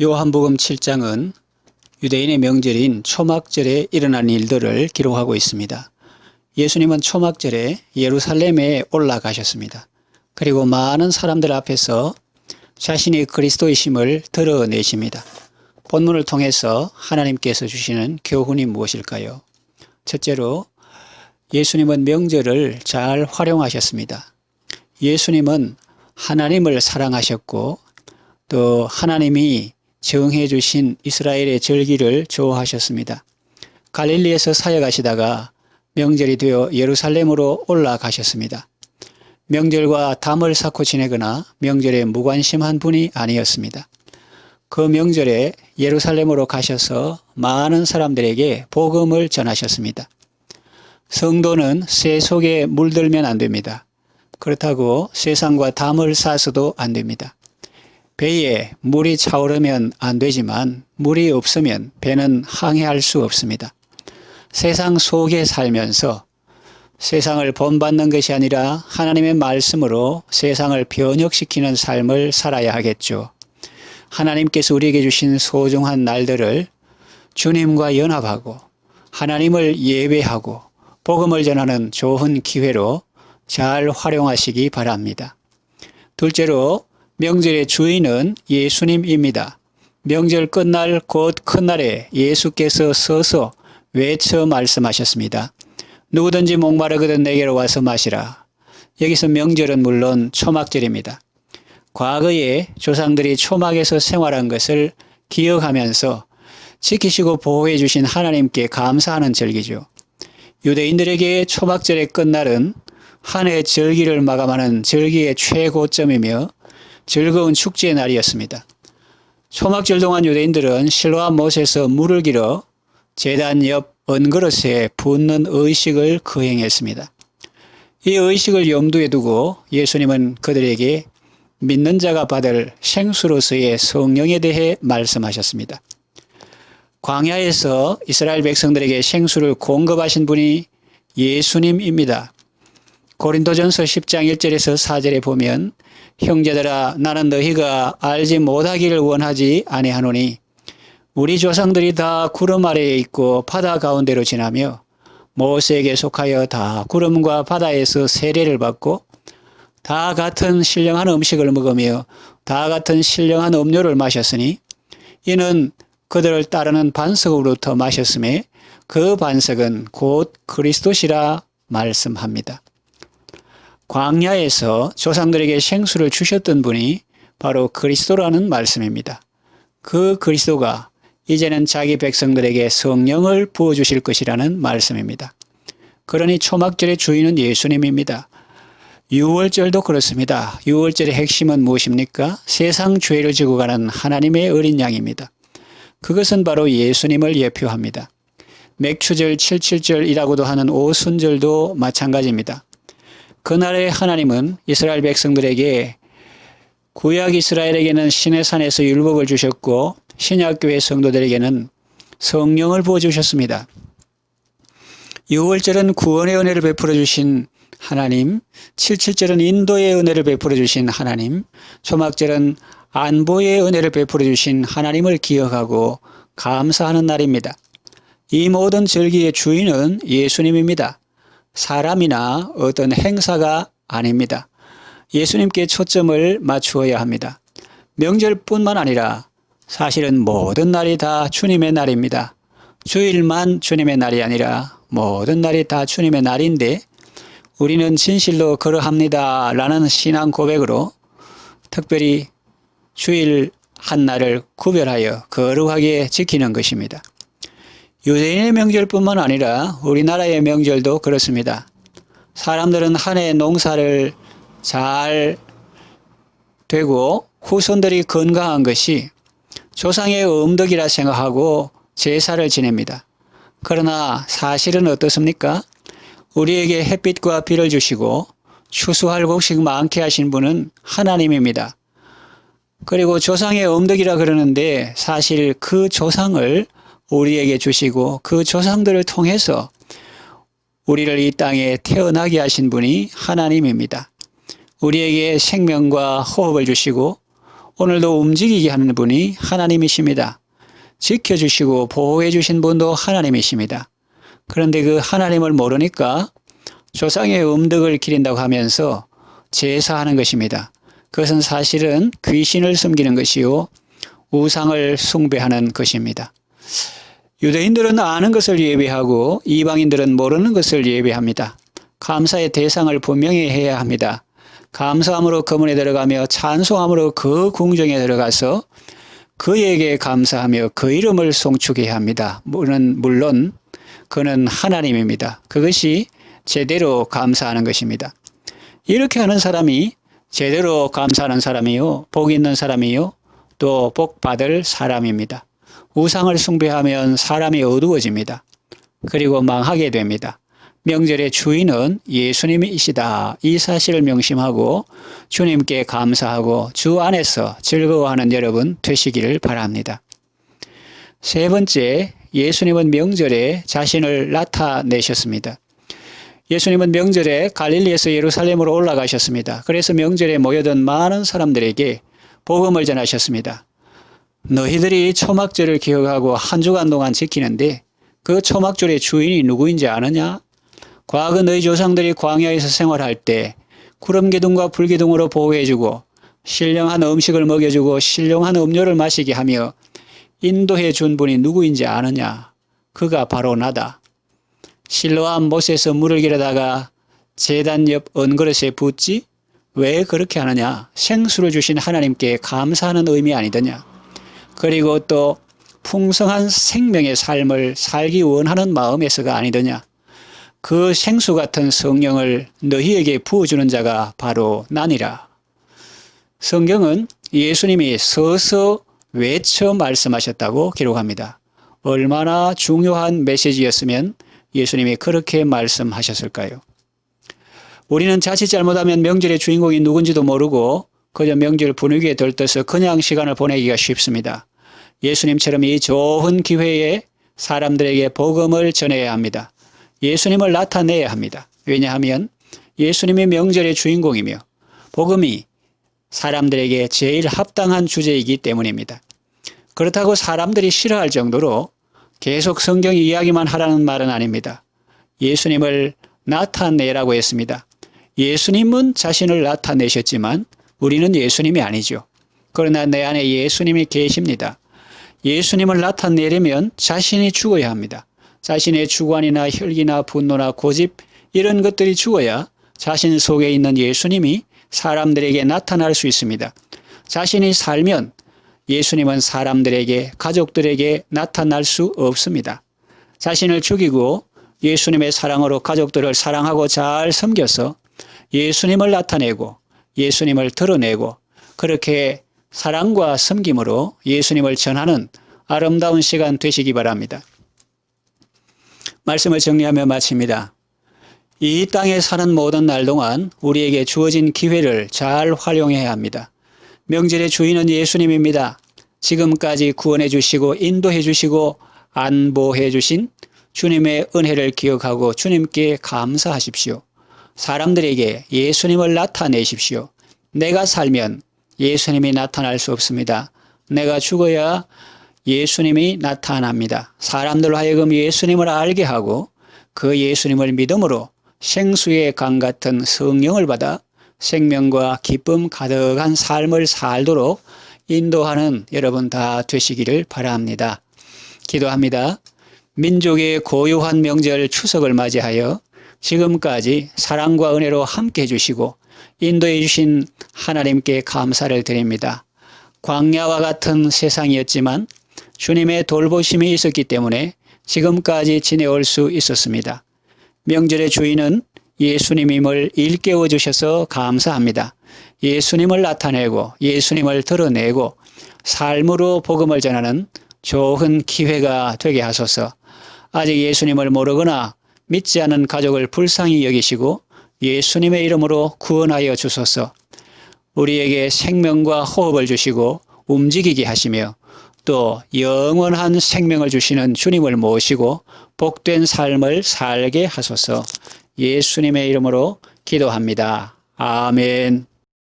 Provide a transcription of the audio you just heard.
요한복음 7장은 유대인의 명절인 초막절에 일어난 일들을 기록하고 있습니다. 예수님은 초막절에 예루살렘에 올라가셨습니다. 그리고 많은 사람들 앞에서 자신이 그리스도이심을 드러내십니다. 본문을 통해서 하나님께서 주시는 교훈이 무엇일까요? 첫째로 예수님은 명절을 잘 활용하셨습니다. 예수님은 하나님을 사랑하셨고 또 하나님이 정해 주신 이스라엘의 절기를 좋아하셨습니다. 갈릴리에서 사역하시다가 명절이 되어 예루살렘으로 올라가셨습니다. 명절과 담을 쌓고 지내거나 명절에 무관심한 분이 아니었습니다. 그 명절에 예루살렘으로 가셔서 많은 사람들에게 복음을 전하셨습니다. 성도는 새 속에 물들면 안 됩니다. 그렇다고 세상과 담을 쌓아서도 안 됩니다. 배에 물이 차오르면 안 되지만 물이 없으면 배는 항해할 수 없습니다. 세상 속에 살면서 세상을 본받는 것이 아니라 하나님의 말씀으로 세상을 변혁시키는 삶을 살아야 하겠죠. 하나님께서 우리에게 주신 소중한 날들을 주님과 연합하고 하나님을 예배하고 복음을 전하는 좋은 기회로 잘 활용하시기 바랍니다. 둘째로 명절의 주인은 예수님입니다. 명절 끝날 곧 큰날에 예수께서 서서 외쳐 말씀하셨습니다. 누구든지 목마르거든 내게로 와서 마시라. 여기서 명절은 물론 초막절입니다. 과거에 조상들이 초막에서 생활한 것을 기억하면서 지키시고 보호해 주신 하나님께 감사하는 절기죠. 유대인들에게 초막절의 끝날은 한 해 절기를 마감하는 절기의 최고점이며 즐거운 축제의 날이었습니다. 초막절 동안 유대인들은 실로암 못에서 물을 길어 제단 옆 은그릇에 붓는 의식을 거행했습니다. 이 의식을 염두에 두고 예수님은 그들에게 믿는 자가 받을 생수로서의 성령에 대해 말씀하셨습니다. 광야에서 이스라엘 백성들에게 생수를 공급하신 분이 예수님입니다. 고린도전서 10장 1절에서 4절에 보면 형제들아 나는 너희가 알지 못하기를 원하지 아니하노니 우리 조상들이 다 구름 아래에 있고 바다 가운데로 지나며 모세에게 속하여 다 구름과 바다에서 세례를 받고 다 같은 신령한 음식을 먹으며 다 같은 신령한 음료를 마셨으니 이는 그들을 따르는 반석으로부터 마셨음에 그 반석은 곧 그리스도시라 말씀합니다. 광야에서 조상들에게 생수를 주셨던 분이 바로 그리스도라는 말씀입니다. 그 그리스도가 이제는 자기 백성들에게 성령을 부어주실 것이라는 말씀입니다. 그러니 초막절의 주인은 예수님입니다. 유월절도 그렇습니다. 유월절의 핵심은 무엇입니까? 세상 죄를 지고 가는 하나님의 어린 양입니다. 그것은 바로 예수님을 예표합니다. 맥추절, 칠칠절이라고도 하는 오순절도 마찬가지입니다. 그날에 하나님은 이스라엘 백성들에게 구약 이스라엘에게는 시내산에서 율법을 주셨고 신약교회 성도들에게는 성령을 부어주셨습니다. 유월절은 구원의 은혜를 베풀어 주신 하나님, 칠칠절은 인도의 은혜를 베풀어 주신 하나님, 초막절은 안보의 은혜를 베풀어 주신 하나님을 기억하고 감사하는 날입니다. 이 모든 절기의 주인은 예수님입니다. 사람이나 어떤 행사가 아닙니다. 예수님께 초점을 맞추어야 합니다. 명절뿐만 아니라 사실은 모든 날이 다 주님의 날입니다. 주일만 주님의 날이 아니라 모든 날이 다 주님의 날인데 우리는 진실로 그러합니다 라는 신앙 고백으로 특별히 주일 한 날을 구별하여 거룩하게 지키는 것입니다. 유대인의 명절뿐만 아니라 우리나라의 명절도 그렇습니다. 사람들은 한 해 농사를 잘 되고 후손들이 건강한 것이 조상의 음덕이라 생각하고 제사를 지냅니다. 그러나 사실은 어떻습니까? 우리에게 햇빛과 비를 주시고 추수할 곡식 많게 하신 분은 하나님입니다. 그리고 조상의 음덕이라 그러는데 사실 그 조상을 우리에게 주시고 그 조상들을 통해서 우리를 이 땅에 태어나게 하신 분이 하나님입니다. 우리에게 생명과 호흡을 주시고 오늘도 움직이게 하는 분이 하나님이십니다. 지켜주시고 보호해 주신 분도 하나님이십니다. 그런데 그 하나님을 모르니까 조상의 음덕을 기린다고 하면서 제사하는 것입니다. 그것은 사실은 귀신을 섬기는 것이요 우상을 숭배하는 것입니다. 유대인들은 아는 것을 예배하고 이방인들은 모르는 것을 예배합니다. 감사의 대상을 분명히 해야 합니다. 감사함으로 그문에 들어가며 찬송함으로 그 궁정에 들어가서 그에게 감사하며 그 이름을 송축해야 합니다. 물론 그는 하나님입니다. 그것이 제대로 감사하는 것입니다. 이렇게 하는 사람이 제대로 감사하는 사람이요, 복 있는 사람이요, 또 복 받을 사람입니다. 우상을 숭배하면 사람이 어두워집니다. 그리고 망하게 됩니다. 명절의 주인은 예수님이시다. 이 사실을 명심하고 주님께 감사하고 주 안에서 즐거워하는 여러분 되시기를 바랍니다. 세 번째, 예수님은 명절에 자신을 나타내셨습니다. 예수님은 명절에 갈릴리에서 예루살렘으로 올라가셨습니다. 그래서 명절에 모여든 많은 사람들에게 복음을 전하셨습니다. 너희들이 초막절을 기억하고 한 주간 동안 지키는데 그 초막절의 주인이 누구인지 아느냐? 과거 너희 조상들이 광야에서 생활할 때 구름기둥과 불기둥으로 보호해주고 신령한 음식을 먹여주고 신령한 음료를 마시게 하며 인도해 준 분이 누구인지 아느냐? 그가 바로 나다. 실로암 못에서 물을 기르다가 제단 옆 은그릇에 붓지? 왜 그렇게 하느냐? 생수를 주신 하나님께 감사하는 의미 아니더냐? 그리고 또 풍성한 생명의 삶을 살기 원하는 마음에서가 아니더냐? 그 생수 같은 성령을 너희에게 부어주는 자가 바로 나니라. 성경은 예수님이 서서 외쳐 말씀하셨다고 기록합니다. 얼마나 중요한 메시지였으면 예수님이 그렇게 말씀하셨을까요? 우리는 자칫 잘못하면 명절의 주인공이 누군지도 모르고 그저 명절 분위기에 들떠서 그냥 시간을 보내기가 쉽습니다. 예수님처럼 이 좋은 기회에 사람들에게 복음을 전해야 합니다. 예수님을 나타내야 합니다. 왜냐하면 예수님이 명절의 주인공이며 복음이 사람들에게 제일 합당한 주제이기 때문입니다. 그렇다고 사람들이 싫어할 정도로 계속 성경 이야기만 하라는 말은 아닙니다. 예수님을 나타내라고 했습니다. 예수님은 자신을 나타내셨지만 우리는 예수님이 아니죠. 그러나 내 안에 예수님이 계십니다. 예수님을 나타내려면 자신이 죽어야 합니다. 자신의 주관이나 혈기나 분노나 고집 이런 것들이 죽어야 자신 속에 있는 예수님이 사람들에게 나타날 수 있습니다. 자신이 살면 예수님은 사람들에게, 가족들에게 나타날 수 없습니다. 자신을 죽이고 예수님의 사랑으로 가족들을 사랑하고 잘 섬겨서 예수님을 나타내고 예수님을 드러내고 그렇게 사랑과 섬김으로 예수님을 전하는 아름다운 시간 되시기 바랍니다. 말씀을 정리하며 마칩니다. 이 땅에 사는 모든 날 동안 우리에게 주어진 기회를 잘 활용해야 합니다. 명절의 주인은 예수님입니다. 지금까지 구원해 주시고 인도해 주시고 안보해 주신 주님의 은혜를 기억하고 주님께 감사하십시오. 사람들에게 예수님을 나타내십시오. 내가 살면 예수님이 나타날 수 없습니다. 내가 죽어야 예수님이 나타납니다. 사람들로 하여금 예수님을 알게 하고 그 예수님을 믿음으로 생수의 강 같은 성령을 받아 생명과 기쁨 가득한 삶을 살도록 인도하는 여러분 다 되시기를 바랍니다. 기도합니다. 민족의 고유한 명절 추석을 맞이하여 지금까지 사랑과 은혜로 함께 해주시고 인도해 주신 하나님께 감사를 드립니다. 광야와 같은 세상이었지만 주님의 돌보심이 있었기 때문에 지금까지 지내올 수 있었습니다. 명절의 주인은 예수님임을 일깨워 주셔서 감사합니다. 예수님을 나타내고 예수님을 드러내고 삶으로 복음을 전하는 좋은 기회가 되게 하소서. 아직 예수님을 모르거나 믿지 않은 가족을 불쌍히 여기시고 예수님의 이름으로 구원하여 주소서. 우리에게 생명과 호흡을 주시고 움직이게 하시며 또 영원한 생명을 주시는 주님을 모시고 복된 삶을 살게 하소서. 예수님의 이름으로 기도합니다. 아멘.